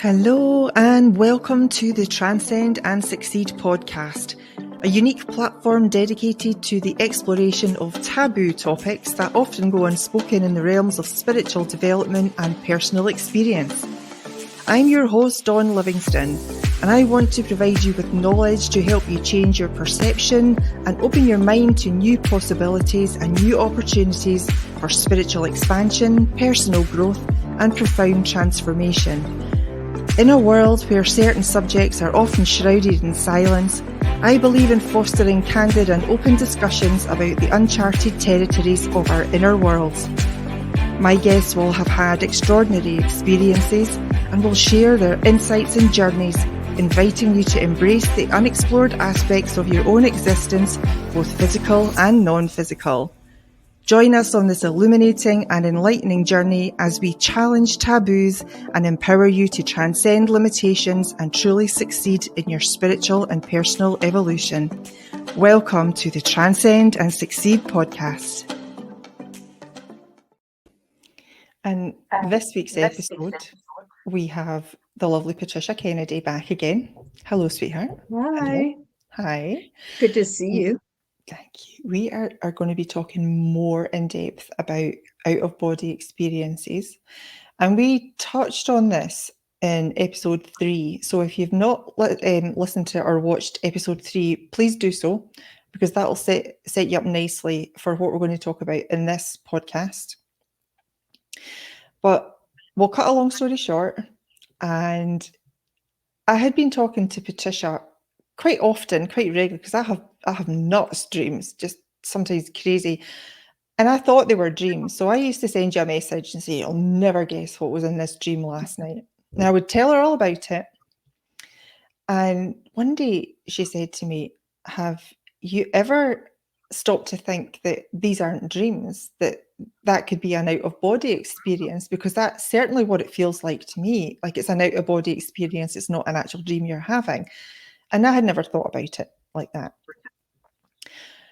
Hello and welcome to the Transcend and Succeed podcast, a unique platform dedicated to the exploration of taboo topics that often go unspoken in the realms of spiritual development and personal experience. I'm your host, Dawn Livingstone, and I want to provide you with knowledge to help you change your perception and open your mind to new possibilities and new opportunities for spiritual expansion, personal growth, and profound transformation. In a world where certain subjects are often shrouded in silence, I believe in fostering candid and open discussions about the uncharted territories of our inner worlds. My guests will have had extraordinary experiences and will share their insights and journeys, inviting you to embrace the unexplored aspects of your own existence, both physical and non-physical. Join us on this illuminating and enlightening journey as we challenge taboos and empower you to transcend limitations and truly succeed in your spiritual and personal evolution. Welcome to the Transcend and Succeed podcast. And this week's episode, we have the lovely Patricia Kennedy back again. Hello, sweetheart. Hi. Hello. Hi. Good to see you. Thank you. We are going to be talking more in depth about out-of-body experiences. And we touched on this in episode 3. So if you've not listened to or watched episode 3, please do so, because that'll set you up nicely for what we're going to talk about in this podcast. But we'll cut a long story short. And I had been talking to Patricia quite often, quite regularly, because I have nuts dreams, just sometimes crazy. And I thought they were dreams. So I used to send you a message and say, you'll never guess what was in this dream last night. And I would tell her all about it. And one day she said to me, have you ever stopped to think that these aren't dreams, that could be an out-of-body experience? Because that's certainly what it feels like to me. Like it's an out-of-body experience. It's not an actual dream you're having. And I had never thought about it like that.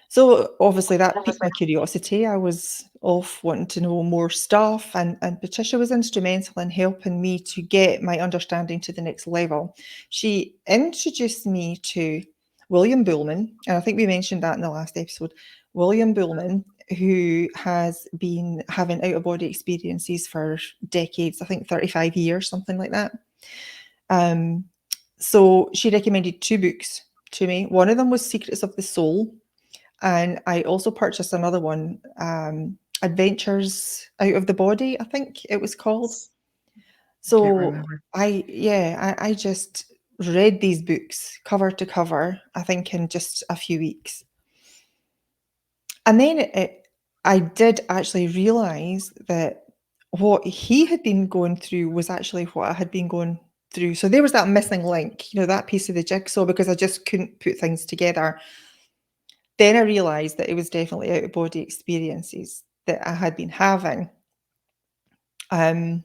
So obviously that piqued my curiosity. I was off wanting to know more stuff, and Patricia was instrumental in helping me to get my understanding to the next level. She introduced me to William Buhlman, and I think we mentioned that in the last episode. William Buhlman, who has been having out-of-body experiences for decades, I think 35 years, something like that. So she recommended 2 books to me. One of them was Secrets of the Soul. And I also purchased another one, Adventures Out of the Body, I think it was called. So I just read these books cover to cover, I think in just a few weeks. And then I did actually realize that what he had been going through was actually what I had been going through. So there was that missing link, that piece of the jigsaw, because I just couldn't put things together. Then I realized that it was definitely out-of-body experiences that I had been having. Now,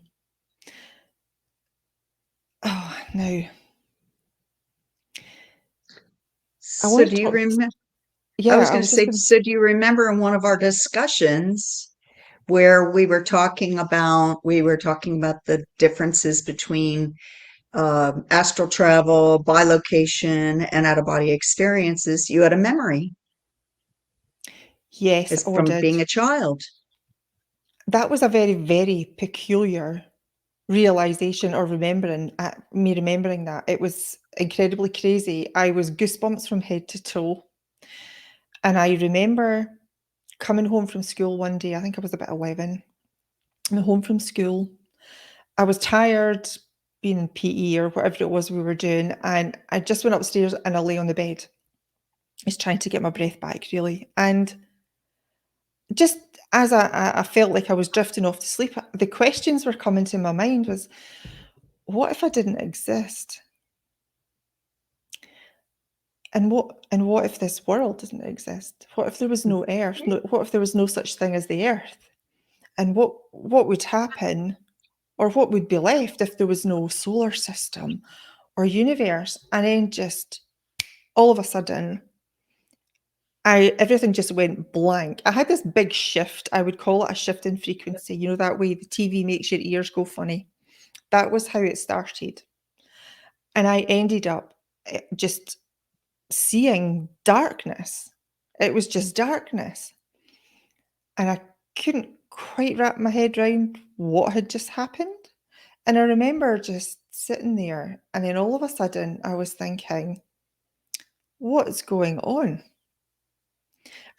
so do you remember? Yeah, I was going to say, so do you remember in one of our discussions where we were talking about the differences between astral travel, bilocation, and out-of-body experiences? You had a memory. Yes, it's from being a child. That was a very, very peculiar realization or remembering that. It was incredibly crazy. I was goosebumps from head to toe. And I remember coming home from school one day, I think I was about 11. I'm home from school. I was tired being in PE or whatever it was we were doing. And I just went upstairs and I lay on the bed. I was trying to get my breath back, really. And just as I felt like I was drifting off to sleep, the questions were coming to my mind was, what if I didn't exist? And what if this world doesn't exist? What if there was no earth? What if there was no such thing as the earth? And what would happen, or what would be left if there was no solar system or universe? And then just all of a sudden, everything just went blank. I had this big shift. I would call it a shift in frequency. That way the TV makes your ears go funny. That was how it started. And I ended up just seeing darkness. It was just darkness. And I couldn't quite wrap my head around what had just happened. And I remember just sitting there, and then all of a sudden I was thinking, what's going on?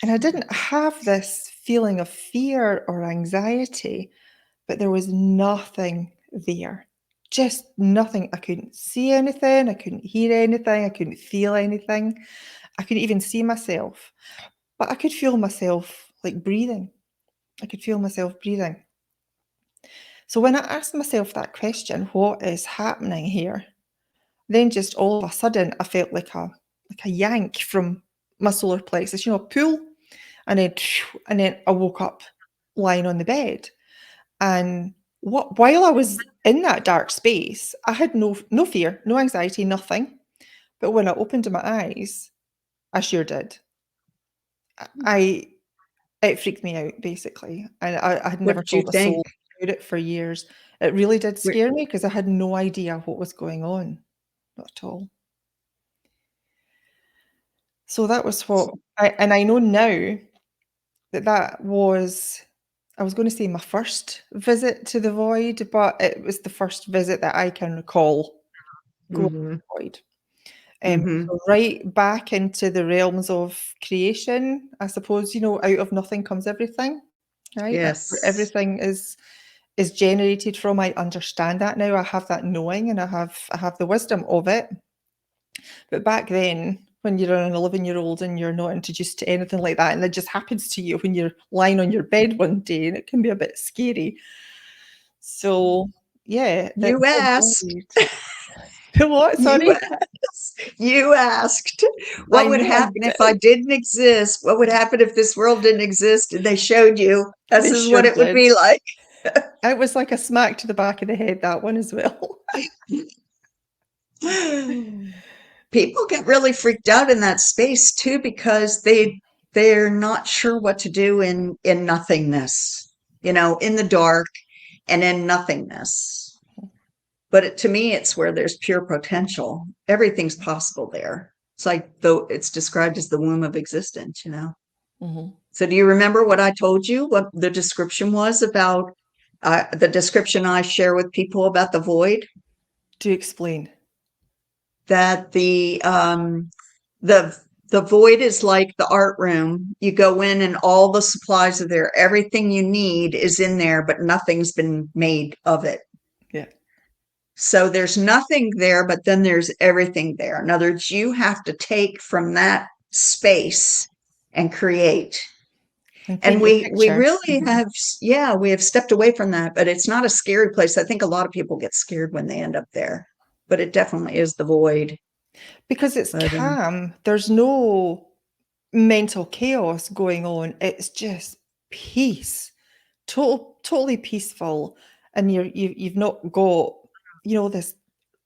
And I didn't have this feeling of fear or anxiety, but there was nothing there. Just nothing. I couldn't see anything. I couldn't hear anything. I couldn't feel anything. I couldn't even see myself, but I could feel myself like breathing. I could feel myself breathing. So when I asked myself that question, what is happening here? Then just all of a sudden I felt like a yank from my solar plexus, a pull, and then I woke up lying on the bed. And while I was in that dark space, I had no fear, no anxiety, nothing. But when I opened my eyes, I sure did. It freaked me out, basically, and I had What never did you told a think? soul about it for years. It really did scare me because I had no idea what was going on, not at all. So that was what I know now that was, I was gonna say my first visit to the void, but it was the first visit that I can recall going to Mm-hmm. the void. Mm-hmm. So right back into the realms of creation, I suppose, out of nothing comes everything, right? That's where Yes. everything is generated from. I understand that now. I have that knowing, and I have the wisdom of it. But back then, when you're an 11-year-old and you're not introduced to anything like that, and it just happens to you when you're lying on your bed one day, and it can be a bit scary. So yeah, the You asked. void. What? You Sorry, asked. You asked. I What would know I happen if I did. didn't exist? What would happen if this world didn't exist and they showed you this They is what sure it would did. be like? It was like a smack to the back of the head, that one as well. People get really freaked out in that space too because they're not sure what to do in nothingness, in the dark and in nothingness. But to me, it's where there's pure potential. Everything's possible there. It's like though it's described as the womb of existence. Mhm. So do you remember what I told you? What the description was about? The description I share with people about the void. Do explain. That the void is like the art room. You go in and all the supplies are there. Everything you need is in there, but nothing's been made of it. Yeah. So there's nothing there, but then there's everything there. In other words, you have to take from that space and create. And And paint your we picture. really have, yeah, we have stepped away from that, but it's not a scary place. I think a lot of people get scared when they end up there, but it definitely is the void. Because it's But calm. There's no mental chaos going on. It's just peace. Totally peaceful. And you've not got, this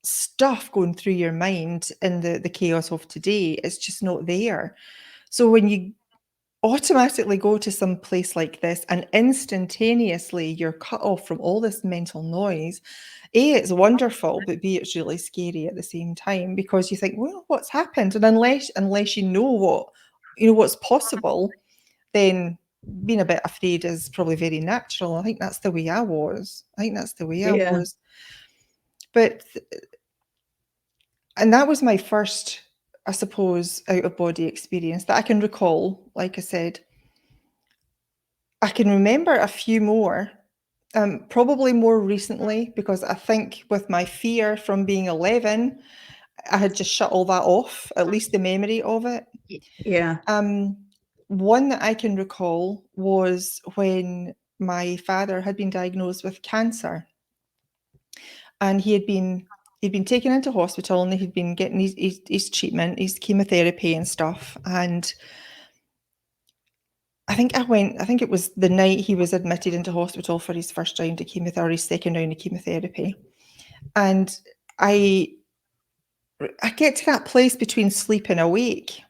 stuff going through your mind in the chaos of today. It's just not there. So when you automatically go to some place like this and instantaneously you're cut off from all this mental noise, A, it's wonderful, but B, it's really scary at the same time because you think, well, what's happened? And unless you know what's possible, then being a bit afraid is probably very natural. I think that's the way I was. I think that's the way I yeah. was. But and that was my first, I suppose, out of body experience that I can recall, like I said. I can remember a few more, probably more recently, because I think with my fear from being 11, I had just shut all that off, at least the memory of it. Yeah. Um, One that I can recall was when my father had been diagnosed with cancer, and he'd been taken into hospital, and he'd been getting his treatment, his chemotherapy and stuff. And I think it was the night he was admitted into hospital for his first round of chemotherapy, his second round of chemotherapy. And I get to that place between sleep and awake.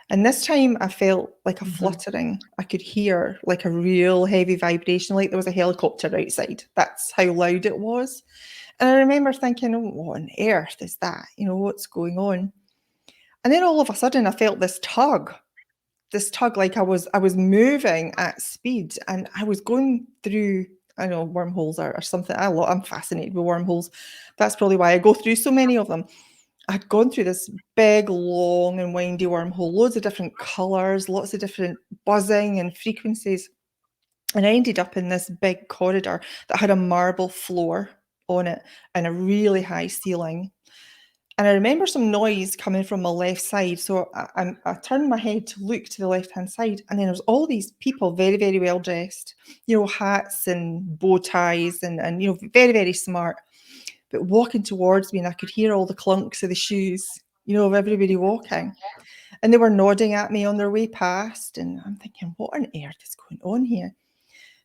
And this time I felt like a Mhm. fluttering. I could hear like a real heavy vibration, like there was a helicopter outside. That's how loud it was. And I remember thinking, oh, what on earth is that? You know, what's going on? And then all of a sudden I felt this tug, like I was moving at speed, and I was going through, I know, wormholes or something. I'm fascinated with wormholes. That's probably why I go through so many of them. I'd gone through this big, long and windy wormhole, loads of different colours, lots of different buzzing and frequencies. And I ended up in this big corridor that had a marble floor on it and a really high ceiling. And I remember some noise coming from my left side. So I turned my head to look to the left-hand side, and then there's all these people very, very well dressed, you know, hats and bow ties and you know, very, very smart, but walking towards me, and I could hear all the clunks of the shoes, you know, of everybody walking. And they were nodding at me on their way past. And I'm thinking, what on earth is going on here?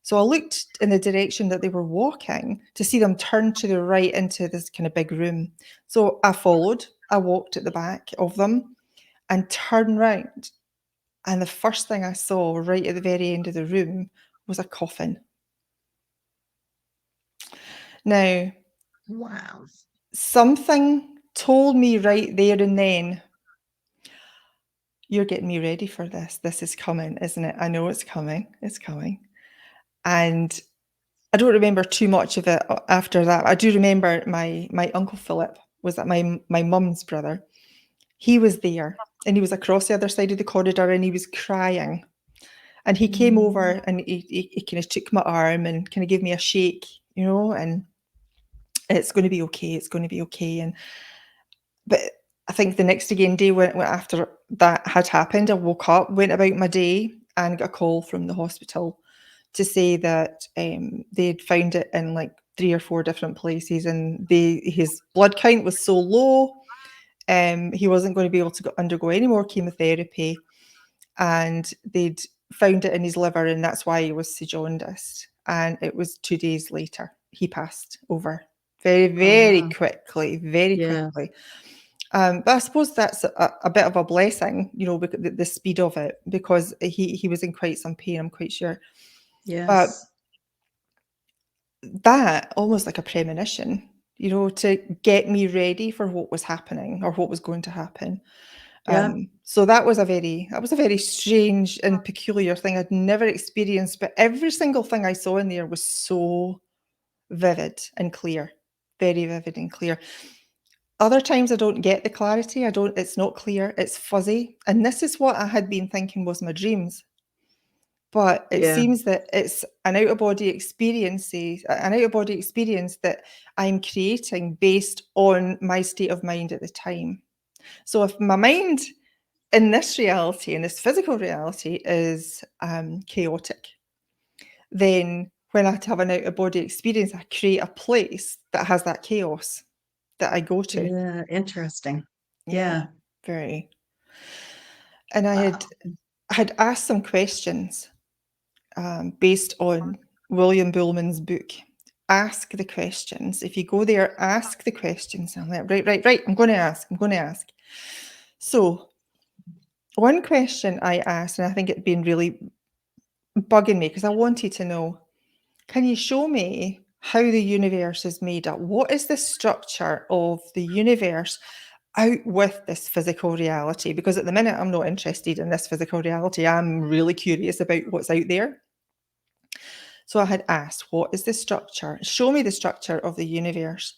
So I looked in the direction that they were walking to see them turn to the right into this kind of big room. So I followed, I walked at the back of them and turned round. And the first thing I saw right at the very end of the room was a coffin. Now, Wow. something told me right there and then, you're getting me ready for this. This is coming, isn't it? I know it's coming. It's coming. And I don't remember too much of it after that. I do remember my uncle Philip was that my mum's brother. He was there, and he was across the other side of the corridor, and he was crying. And he came over and he kind of took my arm and kind of gave me a shake, you know, and it's going to be okay. It's going to be okay. But I think the next day when after that had happened, I woke up, went about my day, and got a call from the hospital to say that they'd found it in like 3 or 4 different places, and his blood count was so low, he wasn't going to be able to undergo any more chemotherapy, and they'd found it in his liver, and that's why he was so jaundiced. And it was 2 days later he passed over very, Oh, very wow. quickly, very Yeah. quickly. But I suppose that's a bit of a blessing, you know, the speed of it, because he was in quite some pain, I'm quite sure. But Yes. that almost like a premonition, you know, to get me ready for what was happening or what was going to happen. Yeah. So that was a very strange and peculiar thing I'd never experienced, but every single thing I saw in there was so vivid and clear, very vivid and clear. Other times I don't get the clarity. It's not clear, it's fuzzy. And this is what I had been thinking was my dreams. But it Yeah. seems that it's an out-of-body experience that I'm creating based on my state of mind at the time. So if my mind in this reality, in this physical reality, is chaotic, then when I have an out-of-body experience, I create a place that has that chaos that I go to. Yeah. Interesting. Yeah, Yeah. very. And I Wow. had asked some questions based on William Buhlman's book. Ask the questions. If you go there, ask the questions. I'm like, right. I'm going to ask. So one question I asked, and I think it'd been really bugging me because I wanted to know, can you show me how the universe is made up? What is the structure of the universe out with this physical reality? Because at the minute, I'm not interested in this physical reality. I'm really curious about what's out there. So I had asked, what is the structure? Show me the structure of the universe.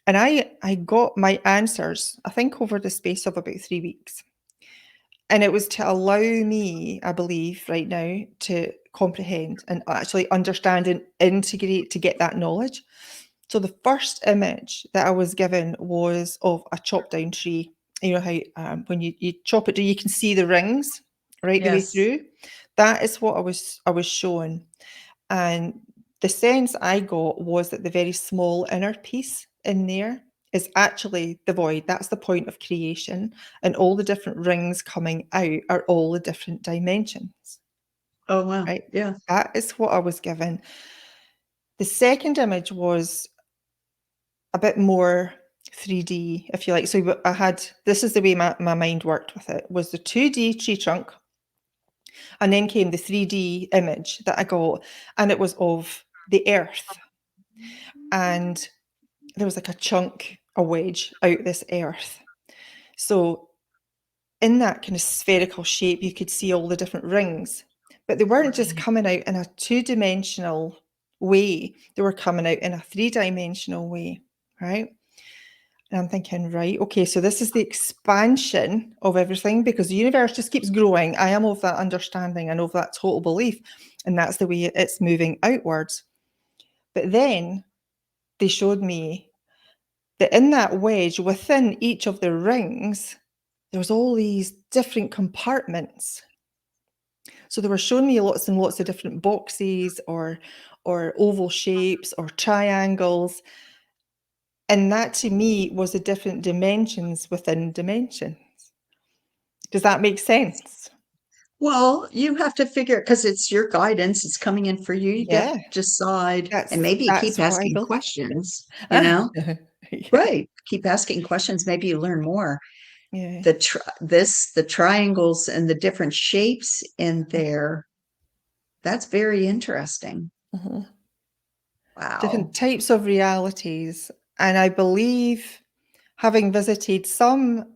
And I got my answers, I think, over the space of about 3 weeks. And it was to allow me, I believe, right now, to comprehend and actually understand and integrate to get that knowledge. So the first image that I was given was of a chopped down tree. You know how when you chop it, you can see the rings right the way Yes. through. That is what I was shown. And the sense I got was that the very small inner piece in there is actually the void. That's the point of creation. And all the different rings coming out are all the different dimensions, Oh, wow. right? Yeah. That is what I was given. The second image was a bit more 3D, if you like. So I had, this is the way my mind worked with it, was the 2D tree trunk, and then came the 3D image that I got, and it was of the earth. And there was like a chunk, a wedge out this earth. So in that kind of spherical shape, you could see all the different rings, but they weren't just coming out in a 2-dimensional way, they were coming out in a 3-dimensional way, right? And I'm thinking, right, okay, so this is the expansion of everything, because the universe just keeps growing. I am of that understanding and of that total belief, and that's the way it's moving outwards. But then they showed me that in that wedge, within each of the rings, there was all these different compartments. So they were showing me lots and lots of different boxes or oval shapes or triangles. And that to me was the different dimensions within dimensions. Does that make sense? Well, you have to figure, because it's your guidance, it's coming in for you. You got to Yeah, decide, and that's maybe you keep that's what I asking believe. questions, Yeah. Right. Keep asking questions. Maybe you learn more. Yeah. The triangles and the different shapes in there, that's very interesting. Mhm. Wow. Different types of realities. And I believe, having visited some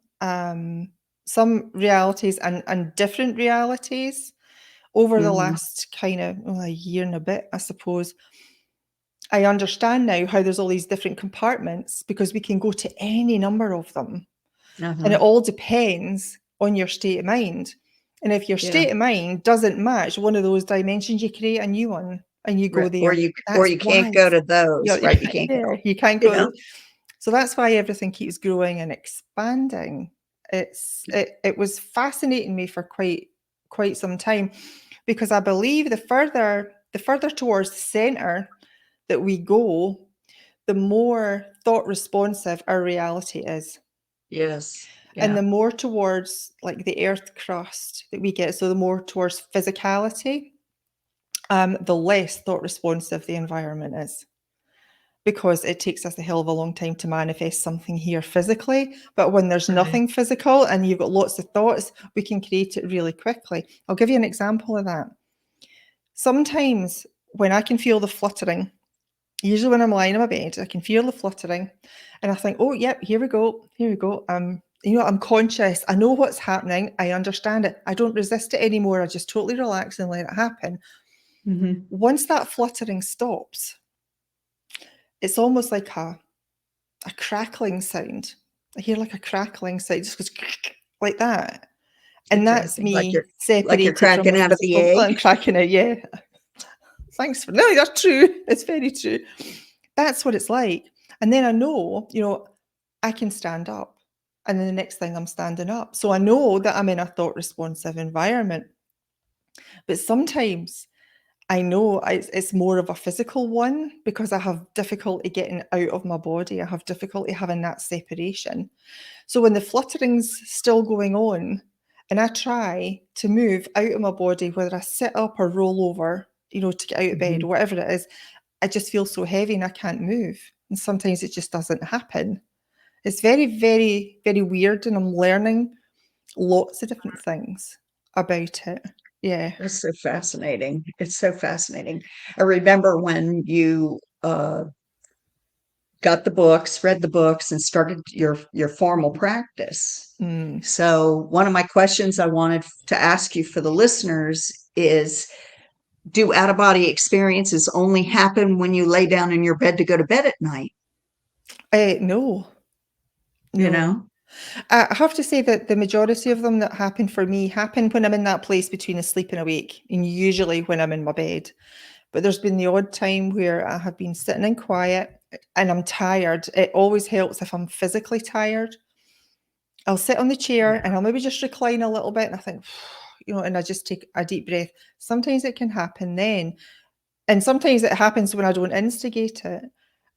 realities and different realities over the Hmm. last kind of a year and a bit, I suppose, I understand now how there's all these different compartments, because we can go to any number of them. And Uh-huh. it all depends on your state of mind. And if your Yeah. state of mind doesn't match one of those dimensions, you create a new one and you go Right. Or there. or That's you can't why go to those, right? You can't yeah, go, you can't you go. know? So that's why everything keeps growing and expanding. It was fascinating me for quite some time, because I believe the further towards the center that we go, the more thought responsive our reality is. Yes. And Yeah. the more towards like the earth crust that we get, so the more towards physicality, the less thought responsive the environment is. Because it takes us a hell of a long time to manifest something here physically. But when there's Right. nothing physical and you've got lots of thoughts, we can create it really quickly. I'll give you an example of that. Sometimes when I can feel the fluttering, usually when I'm lying in my bed, I can feel the fluttering and I think, oh, yep, here we go. Here we go. I'm conscious. I know what's happening. I understand it. I don't resist it anymore. I just totally relax and let it happen. Hmm. Once that fluttering stops, it's almost like a crackling sound. I hear like a crackling sound, it just goes like that. And that's Interesting. me Like you're separated from cracking the out of the physical. egg. I'm cracking it, yeah. Thanks for no, that's true. It's very true. That's what it's like. And then I know, I can stand up. And then the next thing I'm standing up. So I know that I'm in a thought responsive environment. But sometimes I know it's more of a physical one, because I have difficulty getting out of my body. I have difficulty having that separation. So when the fluttering's still going on and I try to move out of my body, whether I sit up or roll over, to get out of bed, Hmm. or whatever it is, I just feel so heavy and I can't move. And sometimes it just doesn't happen. It's very, very, very weird. And I'm learning lots of different things about it. Yeah. It's so fascinating. It's so fascinating. I remember when you got the books, read the books, and started your formal practice. Mm. So one of my questions I wanted to ask you for the listeners is, do out of body experiences only happen when you lay down in your bed to go to bed at night? No, You no. know? I have to say that the majority of them that happen for me happen when I'm in that place between asleep and awake, and usually when I'm in my bed. But there's been the odd time where I have been sitting in quiet and I'm tired. It always helps if I'm physically tired. I'll sit on the chair Yeah. and I'll maybe just recline a little bit and I think, and I just take a deep breath. Sometimes it can happen then. And sometimes it happens when I don't instigate it.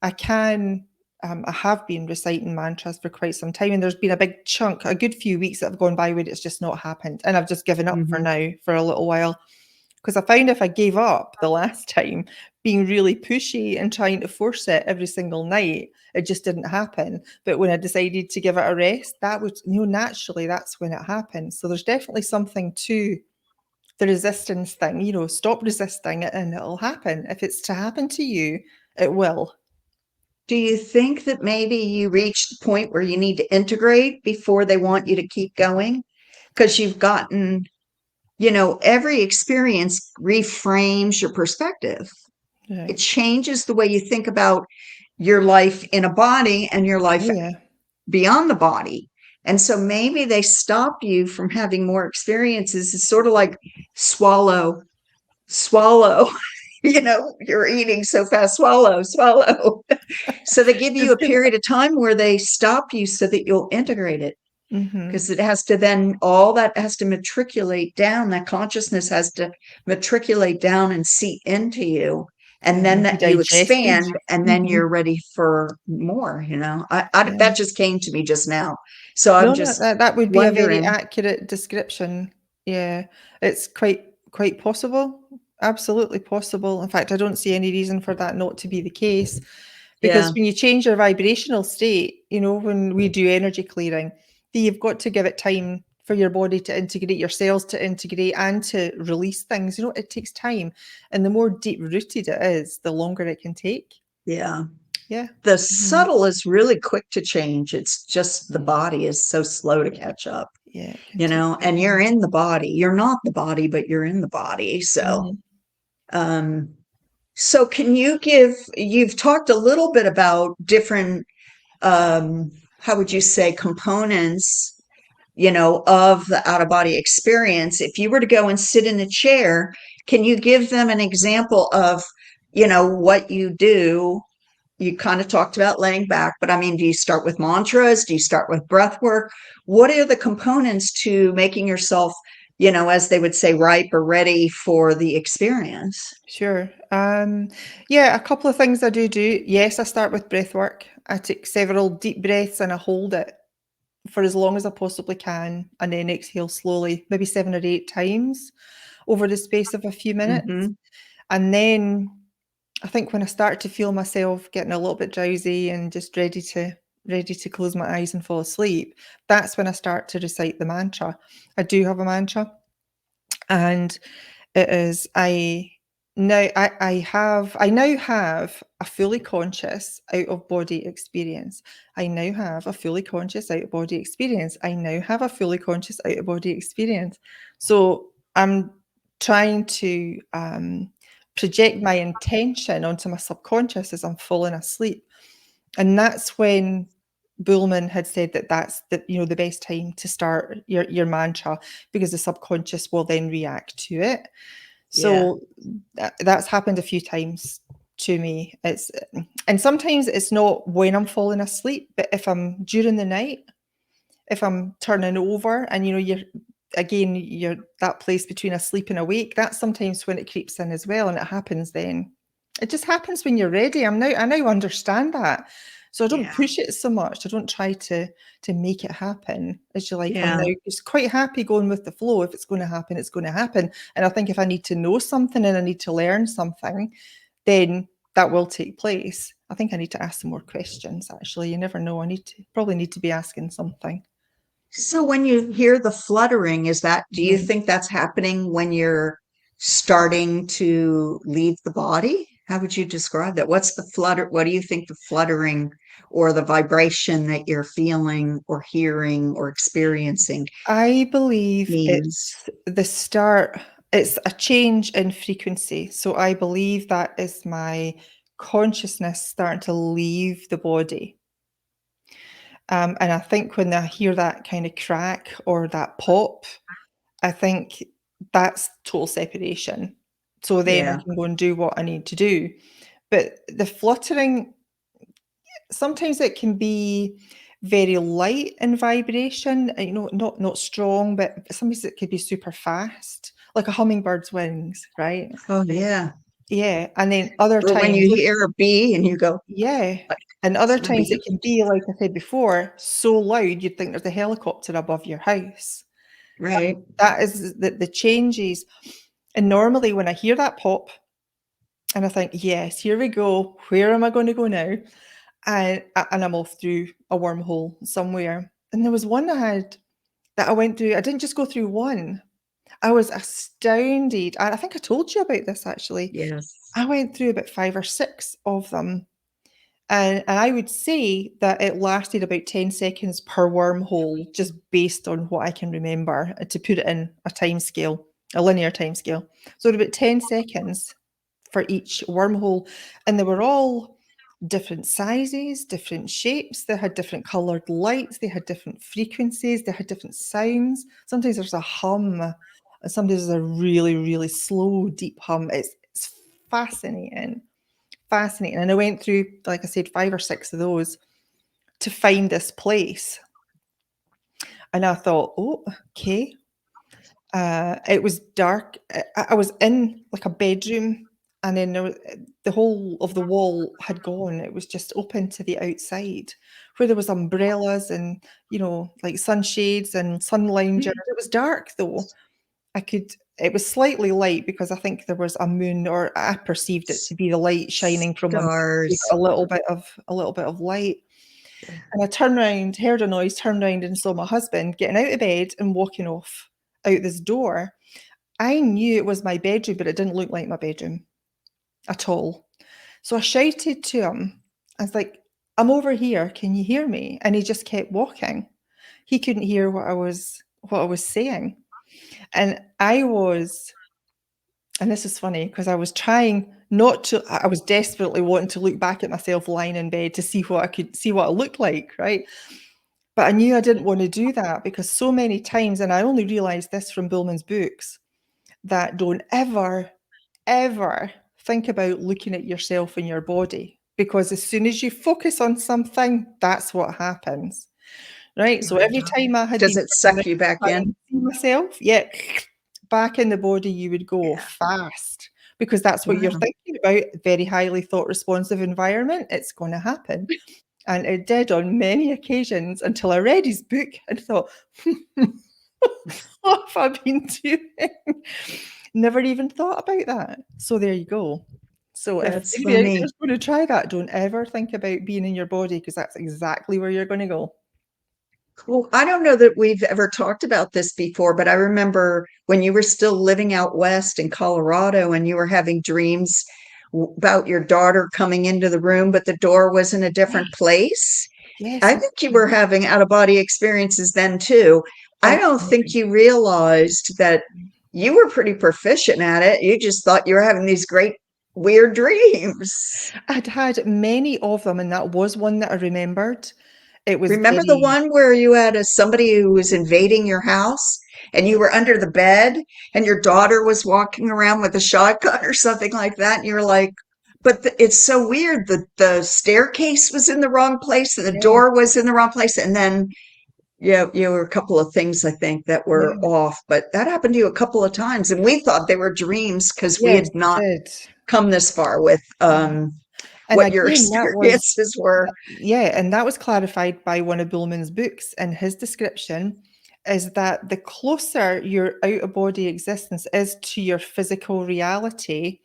I have been reciting mantras for quite some time, and there's been a big chunk, a good few weeks that have gone by where it's just not happened. And I've just given up for Hmm. now for a little while. Because I found if I gave up the last time, being really pushy and trying to force it every single night, it just didn't happen. But when I decided to give it a rest, that would, naturally, that's when it happened. So there's definitely something to the resistance thing, stop resisting it and it'll happen. If it's to happen to you, it will. Do you think that maybe you reach the point where you need to integrate before they want you to keep going? Because you've gotten, every experience reframes your perspective. It Right. changes the way you think about your life in a body and your life Oh, yeah. beyond the body. And so maybe they stop you from having more experiences. It's sort of like swallow, swallow. You're eating so fast, swallow, swallow. So they give you a period of time where they stop you so that you'll integrate it. Mm-hmm. Because it has to then, all that has to matriculate down. That consciousness has to matriculate down and seep into you. And Yeah, then and be that you digested. expand, and then Mm-hmm. you're ready for more. Yeah. That just came to me just now. So I'm No, no, just that would be a very wondering. accurate description. Yeah, it's quite possible. Absolutely possible. In fact, I don't see any reason for that not to be the case. Because Yeah, when you change your vibrational state, when we do energy clearing, you've got to give it time for your body to integrate, your cells to integrate and to release things. It takes time. And the more deep rooted it is, the longer it can take. yeah. Yeah. The Mhm. subtle is really quick to change. It's just the body is so slow to catch up, Yeah, it can take some and you're time. in the body. You're not the body, but you're in the body. Mhm. Um, so you've talked a little bit about different, how would you say, components, of the out of body experience. If you were to go and sit in a chair, can you give them an example of, what you do? You kind of talked about laying back, but I mean, do you start with mantras? Do you start with breath work? What are the components to making yourself, as they would say, ripe or ready for the experience? Sure. Yeah, a couple of things I do. Yes, I start with breath work. I take several deep breaths and I hold it for as long as I possibly can, and then exhale slowly, maybe 7 or 8 times over the space of a few minutes. Hmm. And then I think when I start to feel myself getting a little bit drowsy and just ready to close my eyes and fall asleep, that's when I start to recite the mantra. I do have a mantra, and it is I now have a fully conscious out of body experience. I now have a fully conscious out of body experience. I now have a fully conscious out of body experience. So I'm trying to project my intention onto my subconscious as I'm falling asleep. And that's when Buhlman had said that that's the best time to start your mantra, because the subconscious will then react to it. Yeah. So that's happened a few times to me. And sometimes it's not when I'm falling asleep, but if I'm during the night, if I'm turning over and you're that place between asleep and awake, that's sometimes when it creeps in as well. And it happens then. It just happens when you're ready. I now understand that. So I don't Yeah. push it so much. I don't try to make it happen. As you like, I'm Yeah. now just quite happy going with the flow. If it's going to happen, it's going to happen. And I think if I need to know something and I need to learn something, then that will take place. I think I need to ask some more questions, actually. You never know. Probably need to be asking something. So when you hear the fluttering, do you Mhm. think that's happening when you're starting to leave the body? How would you describe that? What's the flutter? What do you think the fluttering or the vibration that you're feeling or hearing or experiencing I believe means? it's the start, it's a change in frequency. So I believe that is my consciousness starting to leave the body. And I think when I hear that kind of crack or that pop, I think that's total separation. So then I Yeah. can go and do what I need to do. But the fluttering, sometimes it can be very light in vibration, not strong, but sometimes it could be super fast, like a hummingbird's wings, right? Oh, yeah. Yeah, and then other Or when times, you hear a bee and you go, yeah, like, and is other that a times it bee? can be, like I said before, so loud you'd think there's a helicopter above your house. Right. That is the changes. And normally when I hear that pop and I think, yes, here we go, where am I going to go now? And I'm off through a wormhole somewhere. And there was one I had that I went through. I didn't just go through one. I was astounded. I think I told you about this actually. Yes. I went through about 5 or 6 of them. And I would say that it lasted about 10 seconds per wormhole, just based on what I can remember, to put it in a time scale, a linear time scale. So about 10 seconds for each wormhole. And they were all different sizes, different shapes. They had different coloured lights. They had different frequencies. They had different sounds. Sometimes there's a hum, and sometimes there's a really, really slow, deep hum. It's fascinating. Fascinating. And I went through, like I said, 5 or 6 of those to find this place. And I thought, oh, okay. It was dark. I was in like a bedroom, and then the whole of the wall had gone. It was just open to the outside, where there was umbrellas and, like sunshades and sun loungers. It was dark though. It was slightly light because I think there was a moon, or I perceived it to be the light shining from a moon, Stars. a little bit of light. And I turned around, heard a noise, turned around and saw my husband getting out of bed and walking off out this door. I knew it was my bedroom, but it didn't look like my bedroom at all. So I shouted to him. I was like, I'm over here. Can you hear me? And he just kept walking. He couldn't hear what I was saying. And and this is funny because I was trying not to, I was desperately wanting to look back at myself lying in bed to see what I looked like, right? But I knew I didn't want to do that, because so many times, and I only realized this from Buhlman's books, that don't ever, ever think about looking at yourself and your body, because as soon as you focus on something, that's what happens, right? So every time I had Does been it suck you back trying in? to see myself, yeah, back in the body you would go fast, because that's what you're Wow. thinking about. Very highly thought responsive environment, it's going to happen. And it did on many occasions, until I read his book and thought, what have I been doing? Never even thought about that. So there you go. So if That's anybody out funny. there's going to try that, don't ever think about being in your body, because that's exactly where you're going to go. Well, I don't know that we've ever talked about this before, but I remember when you were still living out west in Colorado and you were having dreams about your daughter coming into the room, but the door was in a different place. Yes. I think you were having out of body experiences then too. I don't think Absolutely. you realized that you were pretty proficient at it. You just thought you were having these great, weird dreams. I'd had many of them, and that was one that I remembered. It was Remember the very, one where you had somebody who was invading your house and you were under the bed and your daughter was walking around with a shotgun or something like that? And you're like, but it's so weird. The staircase was in the wrong place and the yeah, door was in the wrong place. And then, yeah, you were a couple of things I think that were yeah. off, but that happened to you a couple of times. And we thought they were dreams because we Yes, had it not did. come this far with And what your again, experiences were. and that was clarified by one of Buhlman's books. And his description is that the closer your out of body existence is to your physical reality,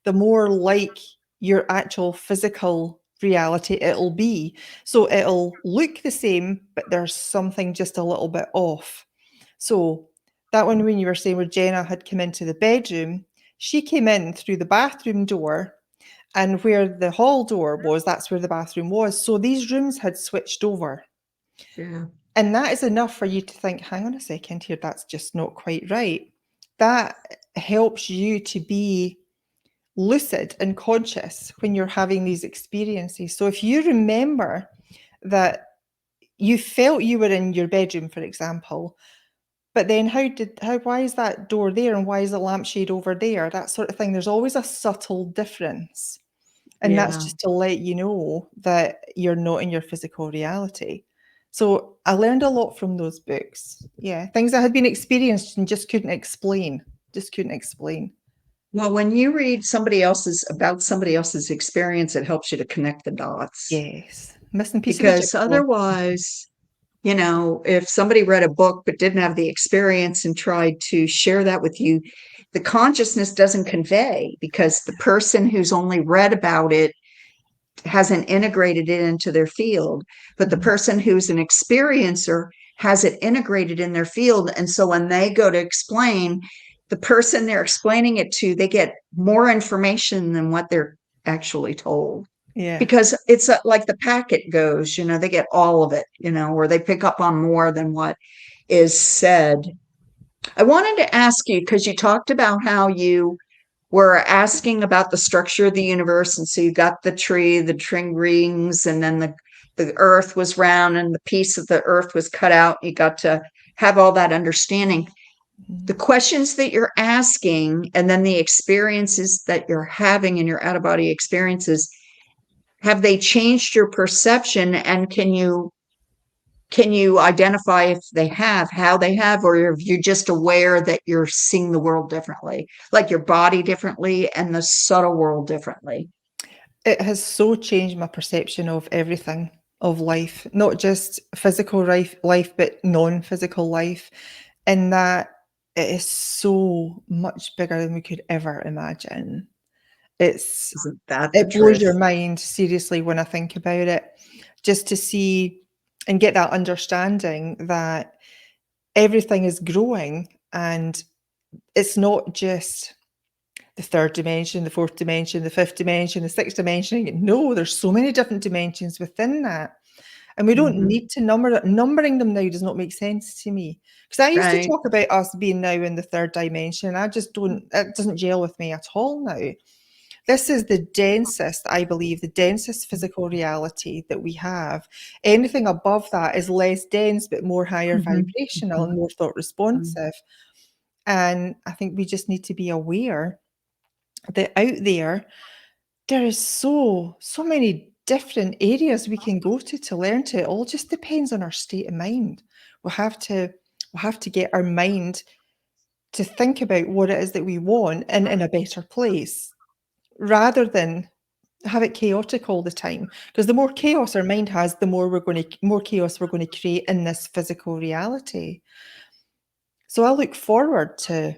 the more like your actual physical reality it'll be. So it'll look the same, but there's something just a little bit off. So that one, when you were saying where Jenna had come into the bedroom, she came in through the bathroom door, and where the hall door was, that's where the bathroom was. So these rooms had switched over. Yeah. And that is enough for you to think, hang on a second here, that's just not quite right. That helps you to be lucid and conscious when you're having these experiences. So if you remember that you felt you were in your bedroom, for example, but then why is that door there and why is the lampshade over there? That sort of thing. There's always a subtle difference. And that's Yeah. just to let you know that you're not in your physical reality. So I learned a lot from those books. Yeah, things that had been experienced and just couldn't explain. Just couldn't explain. Well, when you read about somebody else's experience, it helps you to connect the dots Yes. Missing piece of the because jigsaw. otherwise, if somebody read a book but didn't have the experience and tried to share that with you, the consciousness doesn't convey because the person who's only read about it hasn't integrated it into their field. But the Mhm. person who's an experiencer has it integrated in their field. And so when they go to explain, the person they're explaining it to, they get more information than what they're actually told. Yeah. because it's like the packet goes, they get all of it, or they pick up on more than what is said. I wanted to ask you, because you talked about how you were asking about the structure of the universe. And so you got the tree rings, and then the earth was round and the piece of the earth was cut out. You got to have all that understanding. The questions that you're asking, and then the experiences that you're having in your out-of-body experiences, have they changed your perception? And can you identify if they have, how they have, or if you're just aware that you're seeing the world differently, like your body differently and the subtle world differently? It has so changed my perception of everything, of life, not just physical life, but non-physical life, in that it is so much bigger than we could ever imagine. It's Isn't that the it blows truth? your mind, seriously, when I think about it, just to see and get that understanding that everything is growing, and it's not just the third dimension, the fourth dimension, the fifth dimension, the sixth dimension. No, there's so many different dimensions within that. And we don't Mhm. need to number it. Numbering them now does not make sense to me. Because I used to Right. talk about us being now in the third dimension. I just don't, it doesn't gel with me at all now. This is the densest, I believe, the densest physical reality that we have. Anything above that is less dense, but more higher Mhm. vibrational Mhm. and more thought Mhm. responsive. And I think we just need to be aware that out there is so many different areas we can go to learn to. It all just depends on our state of mind. We'll have to get our mind to think about what it is that we want in a better place, rather than have it chaotic all the time. Because the more chaos our mind has, the more chaos we're going to create in this physical reality. So I look forward to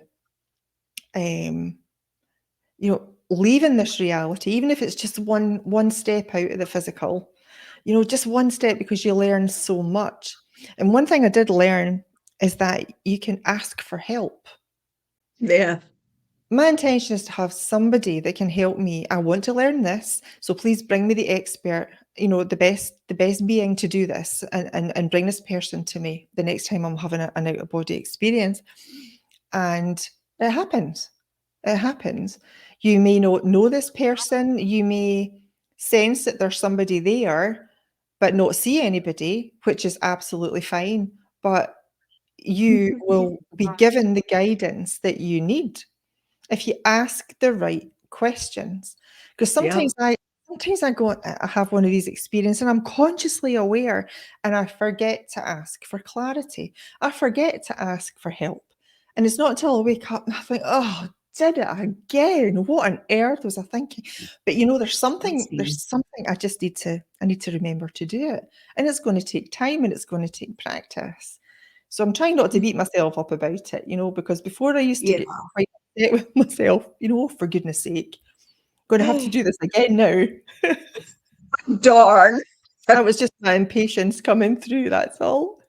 um leaving this reality, even if it's just one step out of the physical, just one step, because you learn so much. And one thing I did learn is that you can ask for help. Yeah. My intention is to have somebody that can help me. I want to learn this, so please bring me the expert, the best being to do this, and bring this person to me the next time I'm having an out of body experience. And it happens. It happens. You may not know this person, you may sense that there's somebody there, but not see anybody, which is absolutely fine. But you will be given the guidance that you need if you ask the right questions. Because Yeah. sometimes I go, I have one of these experiences and I'm consciously aware, and I forget to ask for clarity. I forget to ask for help. And it's not until I wake up and I think, oh, did it again? What on earth was I thinking? But there's That's something, me. there's something I need to remember to do it. And it's going to take time and it's going to take practice. So I'm trying not to beat myself up about it, because before I used to Yeah. get quite upset with myself, for goodness sake, going to have to do this again now. Darn. That was just my impatience coming through, that's all.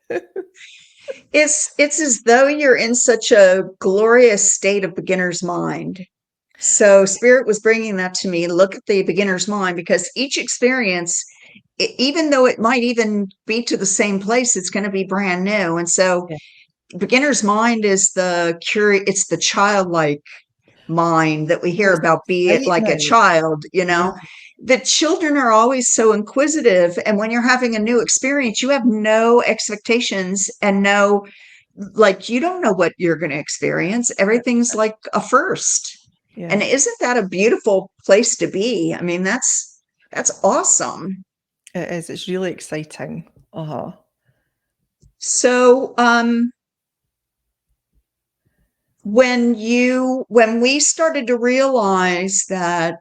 It's as though you're in such a glorious state of beginner's mind. So spirit was bringing that to me. Look at the beginner's mind, because each experience, even though it might even be to the same place, it's going to be brand new. And so Yeah, beginner's mind is it's the childlike mind that we hear it's about, be it like a excitement. child, Yeah, the children are always so inquisitive. And when you're having a new experience, you have no expectations and no, like, you don't know what you're going to experience. Everything's like a first. yeah, And isn't that a beautiful place to be? I mean, that's awesome. it is. It's really exciting. Uh-huh. So, when we started to realize that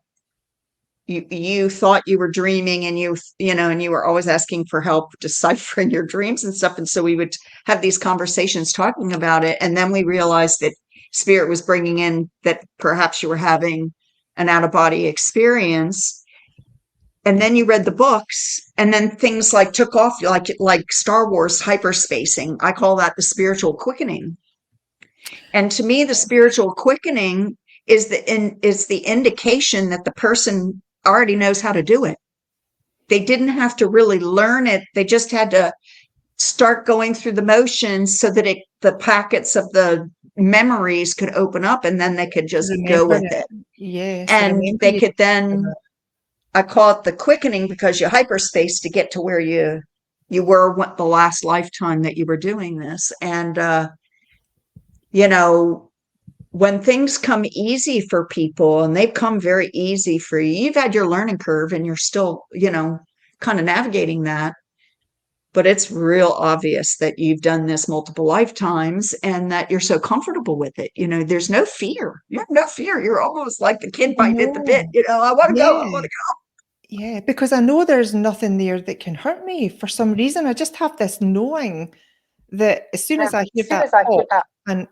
you thought you were dreaming, and you were always asking for help deciphering your dreams and stuff, and so we would have these conversations talking about it, and then we realized that spirit was bringing in that perhaps you were having an out of body experience. And then you read the books, and then things like took off, like Star Wars hyperspacing. I call that the spiritual quickening. And to me, the spiritual quickening is the indication that the person already knows how to do it. they didn't have to really learn it. They just had to start going through the motions so that the packets of the memories could open up, and then they could just go Remember with it. it. Yes, I And remember they you could talking then, about I call it the quickening, because you hyperspace to get to where you were what the last lifetime that you were doing this. And you know, when things come easy for people, and they've come very easy for you, you've had your learning curve and you're still, kind of navigating that. But it's real obvious that you've done this multiple lifetimes and that you're so comfortable with it. There's no fear. You have no fear. You're almost like the kid I biting at the bit. know. I want to go. I want Yeah. to go. Yeah, because I know there's nothing there that can hurt me for some reason. I just have this knowing that as soon as I hear that pop and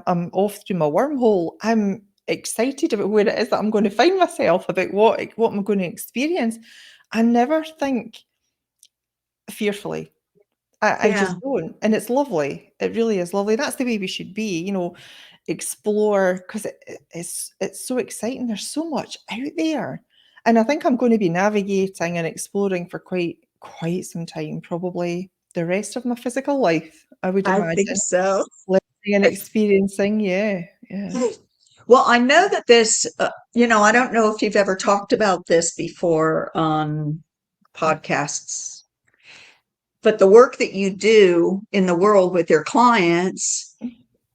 I'm off through my wormhole, I'm excited about where it is that I'm going to find myself, about what I'm going to experience. I never think fearfully. I Yeah. just don't. And it's lovely. It really is lovely. That's the way we should be, explore, because it's so exciting. There's so much out there. And I think I'm going to be navigating and exploring for quite some time, probably the rest of my physical life, I would I think imagine. so. Living and experiencing, yeah, yeah. Well, I know that this, I don't know if you've ever talked about this before on podcasts, but the work that you do in the world with your clients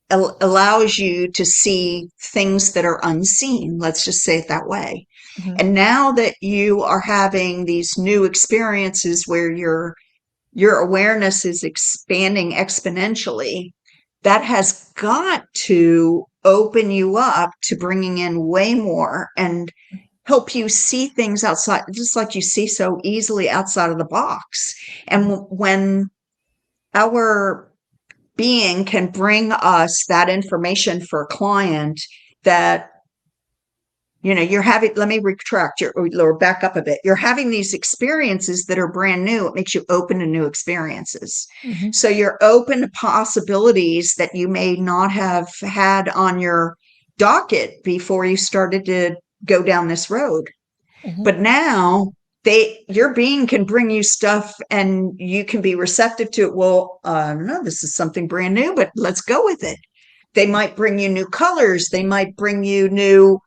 allows you to see things that are unseen. Let's just say it that way. Mhm, And now that you are having these new experiences where your awareness is expanding exponentially, that has got to open you up to bringing in way more and help you see things outside, just like you see so easily outside of the box. mhm, And when our being can bring us that information for a client that you're having, let me retract or back up a bit. You're having these experiences that are brand new. It makes you open to new experiences. mhm, So you're open to possibilities that you may not have had on your docket before you started to go down this road. mhm. But now your being can bring you stuff and you can be receptive to it. Well, no, this is something brand new, but let's go with it. They might bring you new colors. They might bring you new,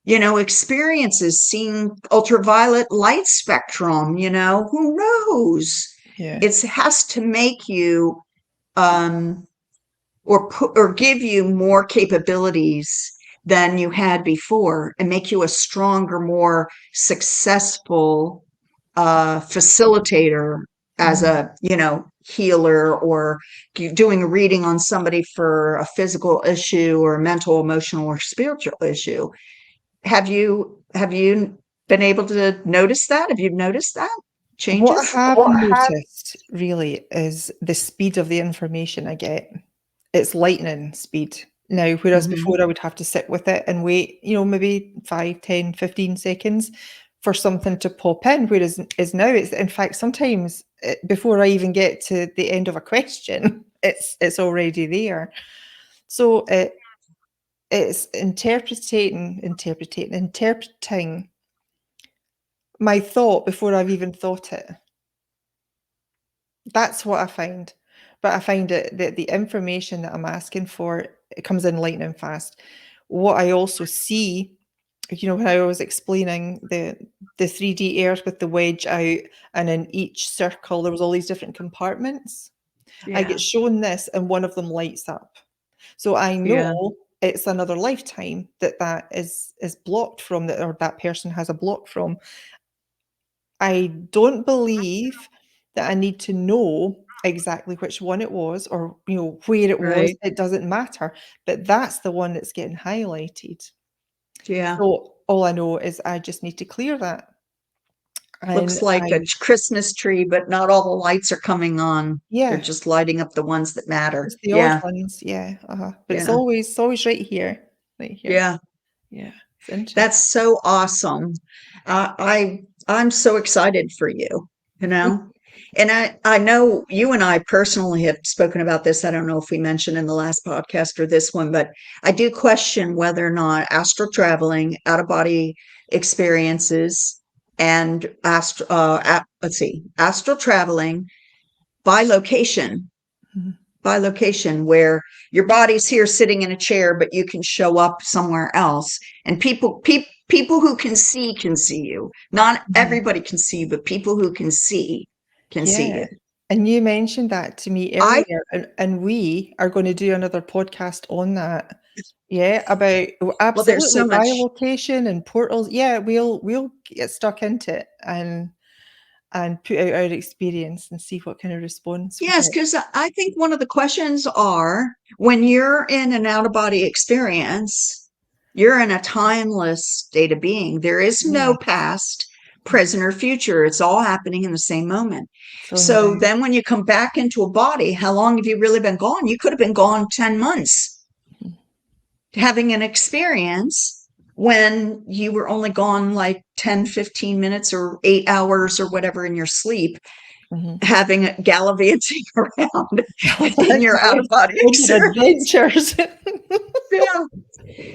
experiences, seeing ultraviolet light spectrum, who knows? Yeah. It has to make you, um, or give you more capabilities than you had before and make you a stronger, more successful facilitator as Mhm. a healer, or doing a reading on somebody for a physical issue or a mental, emotional, or spiritual issue. Have you been able to notice that? Have you noticed that What I changes? have noticed really is the speed of the information I get. It's lightning speed. Now, whereas Mm-hmm. before I would have to sit with it and wait, maybe 5, 10, 15 seconds for something to pop in, whereas is now it's in fact sometimes before I even get to the end of a question, it's already there. So it's interpreting my thought before I've even thought it. That's what I find. But I find it that the information that I'm asking for, it comes in lightning fast. What I also see, when I was explaining the 3D earth with the wedge out, and in each circle there was all these different compartments. I get Yeah. shown this and one of them lights up. So I Yeah. know it's another lifetime that is blocked from, that, or that person has a block from. I don't believe that I need to know exactly which one it was, or, where it was. Right. It doesn't matter, but that's the one that's getting highlighted. Yeah. So all I know is I just need to clear that. Looks And like a Christmas tree, but not all the lights are coming on. They're yeah, just lighting up the ones that matter. it's the odd Yeah. ones. Yeah. But it's Yeah. always right here. Right here. Yeah. Yeah. It's interesting. That's so awesome. I'm so excited for you, you know. And I know you and I personally have spoken about this. I don't know if we mentioned in the last podcast or this one, but I do question whether or not astral traveling, out of body experiences and astral traveling by location, where your body's here sitting in a chair, but you can show up somewhere else. And people who can see you. Not everybody can see you, but people who can see you. And you mentioned that to me earlier, and we are going to do another podcast on that. Yeah, about absolutely there's so much bilocation and portals. Yeah, we'll get stuck into it and put out our experience and see what kind of response we Yes, get. because I think one of the questions are, when you're in an out-of-body experience, you're in a timeless state of being. There is no past, present, or future. It's all happening in the same moment. So then when you come back into a body, how long have you really been gone? You could have been gone 10 months having an experience when you were only gone like 10, 15 minutes or 8 hours or whatever in your sleep. Having gallivanting around in your out-of-body adventures. Yeah.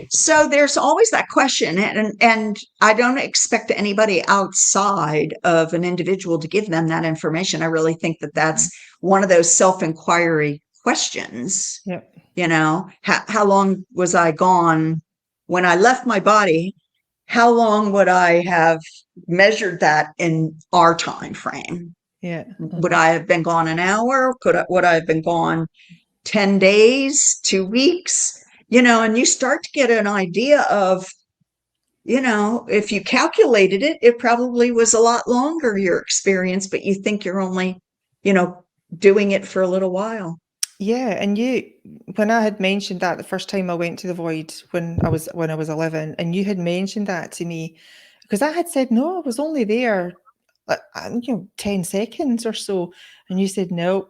So there's always that question, and I don't expect anybody outside of an individual to give them that information. I really think that that's one of those self-inquiry questions. Yep. You know, how long was I gone when I left my body? How long would I have measured that in our time frame? Yeah. Would I have been gone an hour? Would I have been gone 10 days, 2 weeks? You know, and you start to get an idea of, you know, if you calculated it, it probably was a lot longer, your experience, but you think you're only, you know, doing it for a little while. Yeah, and when I had mentioned that the first time I went to the void when I was 11, and you had mentioned that to me, because I had said no, I was only there, 10 seconds or so, and you said no,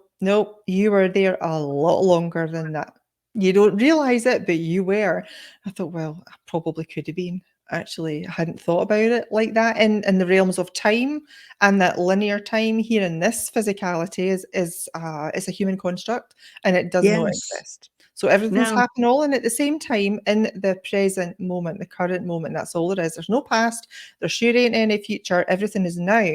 you were there a lot longer than that. You don't realize it, but you were. I thought, well, I probably could have been. Actually, I hadn't thought about it like that in the realms of time, and that linear time here in this physicality is a human construct, and it does not exist. So everything's happening all in at the same time in the present moment, the current moment. That's all there is. There's no past. There sure ain't any future. Everything is now.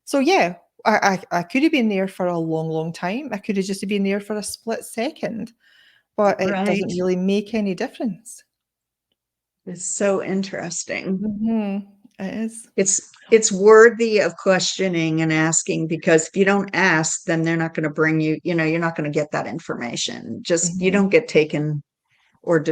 So yeah, I could have been there for a long, long time. I could have just been there for a split second, but it doesn't really make any difference. It's so interesting. It is. It's worthy of questioning and asking, because if you don't ask, then they're not going to bring you, you know, you're not going to get that information. Just you don't get taken, or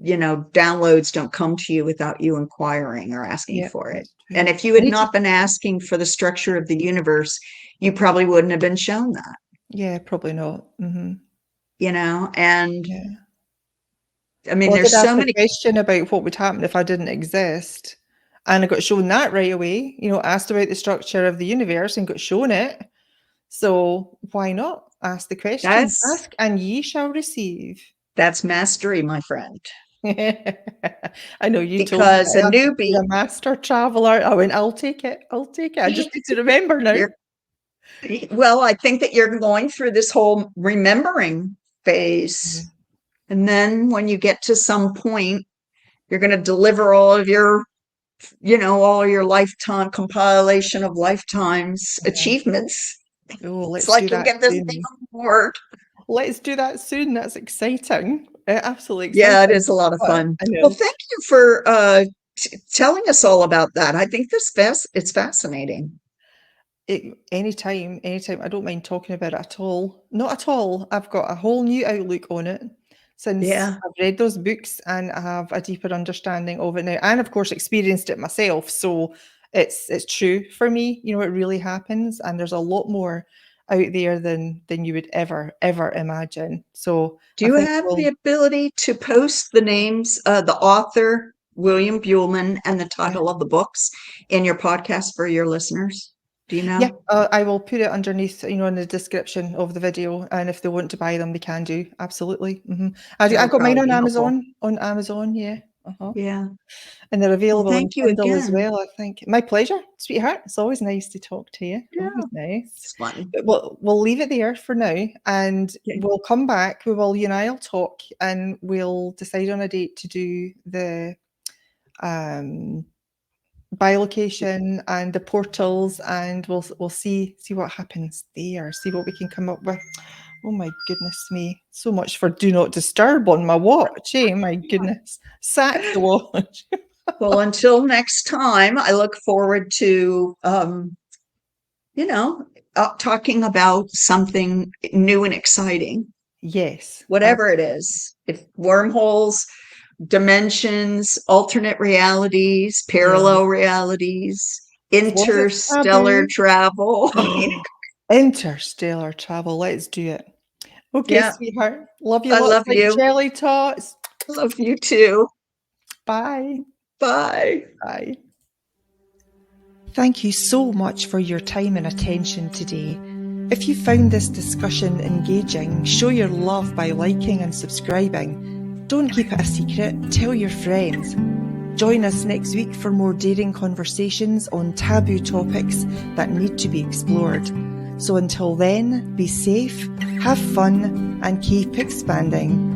you know, downloads don't come to you without you inquiring or asking for it. And if you had not been asking for the structure of the universe, you probably wouldn't have been shown that. Yeah, probably not. You know, and I mean, well, there's so many questions about what would happen if I didn't exist, and I got shown that right away. You know, asked about the structure of the universe and got shown it. So why not ask the question? Ask and ye shall receive. That's mastery, my friend. I know you because told me a newbie, a master traveler. I went, I'll take it. I just need to remember now. Well, I think that you're going through this whole remembering phase. And then when you get to some point, you're going to deliver all of your, you know, all your lifetime compilation of lifetimes achievements. Oh, it's like you get this big award. Let's do that soon. That's exciting. Absolutely exciting. Yeah, it is a lot of fun. Well, thank you for telling us all about that. I think it's fascinating. Anytime. I don't mind talking about it at all. Not at all. I've got a whole new outlook on it since I've read those books, and I have a deeper understanding of it now, and of course experienced it myself. So it's true for me. You know, it really happens, and there's a lot more out there than you would ever imagine. So do you have the ability to post the names, the author William Buhlman and the title of the books in your podcast for your listeners? Do you know? Yeah, I will put it underneath, you know, in the description of the video, and if they want to buy them, they can do. Absolutely. I got mine on Amazon. On Amazon, yeah. Yeah. And they're available on Kindle as well, I think. My pleasure, sweetheart. It's always nice to talk to you. Yeah, always nice. It's fun. But we'll leave it there for now, and we'll come back. You and I'll talk, and we'll decide on a date to do the bilocation and the portals, and we'll see what happens there, see what we can come up with. Oh my goodness me, so much for do not disturb on my watch, eh? My goodness, sack the watch. Well, until next time, I look forward to talking about something new and exciting, Yes, whatever it is. If wormholes, dimensions, alternate realities, parallel realities, as long as it's interstellar taboo. travel. Interstellar travel, let's do it. Okay, Yeah, sweetheart, love you I lots love like you. jelly tots. I love you too. Bye. Bye. Bye. Thank you so much for your time and attention today. If you found this discussion engaging, show your love by liking and subscribing. Don't keep it a secret, tell your friends. Join us next week for more daring conversations on taboo topics that need to be explored. So until then, be safe, have fun, and keep expanding.